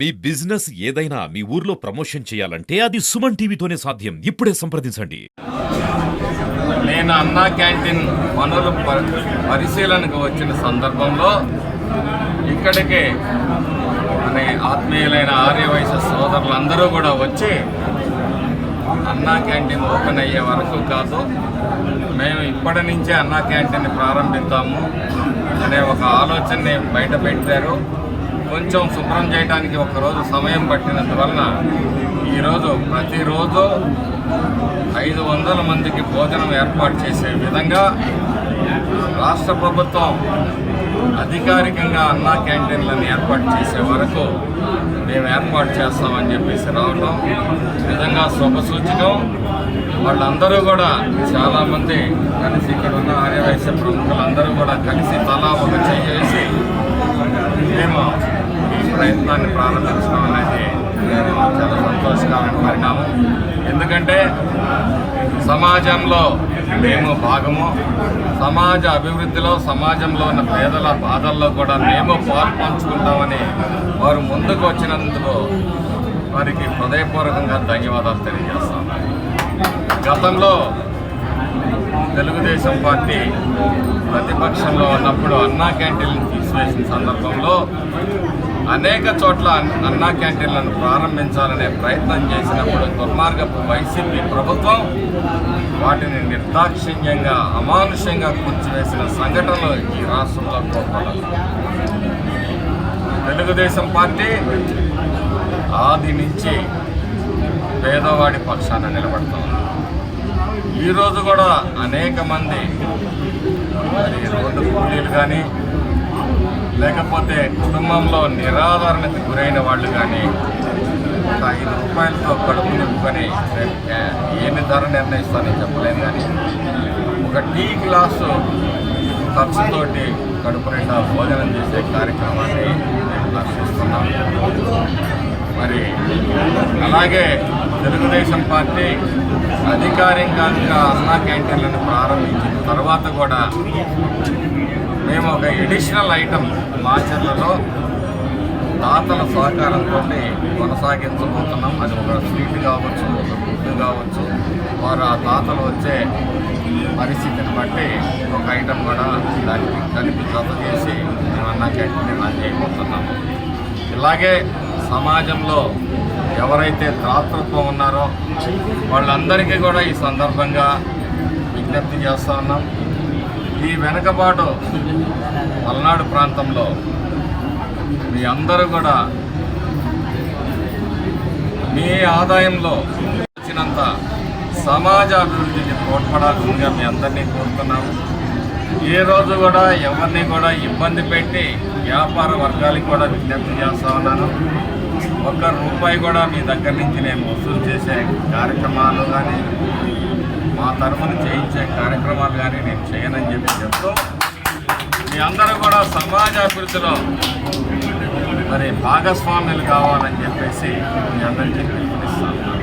మీ business ఏదైనా మీ ఊర్లో promotion చేయాలంటే అది సుమన్ టీవీతోనే సాధ్యం. ఇప్పుడే సంప్రదించండి. నేను అన్నా క్యాంటీన్ పనులు పరిశీలనకు వచ్చిన సందర్భంలో ఇక్కడికి అనే ఆత్మీయులైన ఆర్యవైశ్య సోదరులందరూ కూడా వచ్చి అన్నా క్యాంటీన్ ఓపెన్ అయ్యే వరకు కాదు, మేము ఇప్పటి నుంచే అన్నా క్యాంటీన్ ప్రారంభిద్దాము అనే ఒక ఆలోచనని బయట పెట్టారు. కొంచెం శుభ్రం చేయడానికి ఒకరోజు సమయం పట్టినందువలన ఈరోజు ప్రతిరోజు 500 మందికి భోజనం ఏర్పాటు చేసే విధంగా రాష్ట్ర ప్రభుత్వం అధికారికంగా అన్నా క్యాంటీన్లను ఏర్పాటు చేసే వరకు మేము ఏర్పాటు చేస్తామని చెప్పేసి రావడం నిజంగా శుభసూచకం. వాళ్ళందరూ కూడా చాలామంది కలిసి ఇక్కడ ఉన్న ఆర్యవైశ్య ప్రముఖులందరూ కూడా కలిసి తలా ఒక చేసి మేము ఈ ప్రయత్నాన్ని ప్రారంభించడం అనేది చాలా సంతోషకరమైన పరిణామం. ఎందుకంటే సమాజంలో మేము భాగము, సమాజ అభివృద్ధిలో సమాజంలో ఉన్న పేదల బాధల్లో కూడా మేము పాల్పంచుకుంటామని వారు ముందుకు వచ్చినందుకు వారికి హృదయపూర్వకంగా ధన్యవాదాలు తెలియజేస్తాం. గతంలో తెలుగుదేశం పార్టీ ప్రతిపక్షంలో ఉన్నప్పుడు అన్నా క్యాంటీన్లను తీసివేసిన సందర్భంలో అనేక చోట్ల అన్నా క్యాంటీన్లను ప్రారంభించాలనే ప్రయత్నం చేసినప్పుడు దుర్మార్గపు వైసీపీ ప్రభుత్వం వాటిని నిర్దాక్షిణ్యంగా అమానుషంగా కూర్చివేసిన సంఘటనలు ఈ రాష్ట్రంలో కోల్పోలేదు. తెలుగుదేశం పార్టీ ఆది నుంచి పేదవాడి పక్షాన నిలబడుతుంది. ఈరోజు కూడా అనేక మంది రోడ్డు కూలీలు కానీ లేకపోతే కుటుంబంలో నిరాదరణకు గురైన వాళ్ళు కానీ ఒక 5 రూపాయలతో కడుపు నింపుకొని ఏమి ధర నిర్ణయిస్తానని చెప్పలేను, కానీ ఒక టీ గ్లాసు ఖర్చుతోటి కడుపు నిండా భోజనం చేసే కార్యక్రమాన్ని మేము దర్శిస్తున్నాం. మరి అలాగే తెలుగుదేశం పార్టీ అధికారికంగా అన్నా క్యాంటీన్లను ప్రారంభించిన తర్వాత కూడా మేము ఒక ఎడిషనల్ ఐటమ్ మాచర్లలో దాతల సహకారంతో కొనసాగించబోతున్నాం. అది ఒక స్వీట్ కావచ్చు, ఒక ఫుడ్ కావచ్చు. వారు ఆ దాతలు వచ్చే పరిస్థితిని బట్టి ఒక ఐటమ్ కూడా దానికి కలిపి జత చేసి మేము అన్నా క్యాంటీన్ రన్ చేయబోతున్నాము. ఇలాగే సమాజంలో ఎవరైతే దాతృత్వం ఉన్నారో వాళ్ళందరికీ కూడా ఈ సందర్భంగా విజ్ఞప్తి చేస్తూ ఉన్నాం. ఈ వెనుకబాటు పల్నాడు ప్రాంతంలో మీ అందరూ కూడా మీ ఆదాయంలో వచ్చినంత సమాజ అభివృద్ధికి తోడ్పడాల్సిందిగా మీ అందరినీ కోరుతున్నాము. ఏ రోజు కూడా ఎవరిని కూడా ఇబ్బంది పెట్టి వ్యాపార వర్గాలకు కూడా విజ్ఞప్తి చేస్తూ ఉన్నాను. ₹1 కూడా మీ దగ్గర నుంచి నేను వసూలు చేసే కార్యక్రమాలు కానీ మా తరఫున చేయించే కార్యక్రమాలు కానీ నేను చేయనని చెప్తూ మీ అందరూ కూడా సమాజ అభివృద్ధిలో మరి భాగస్వామ్యులు కావాలని చెప్పేసి మీ అందరికీ పిలుపునిస్తాను.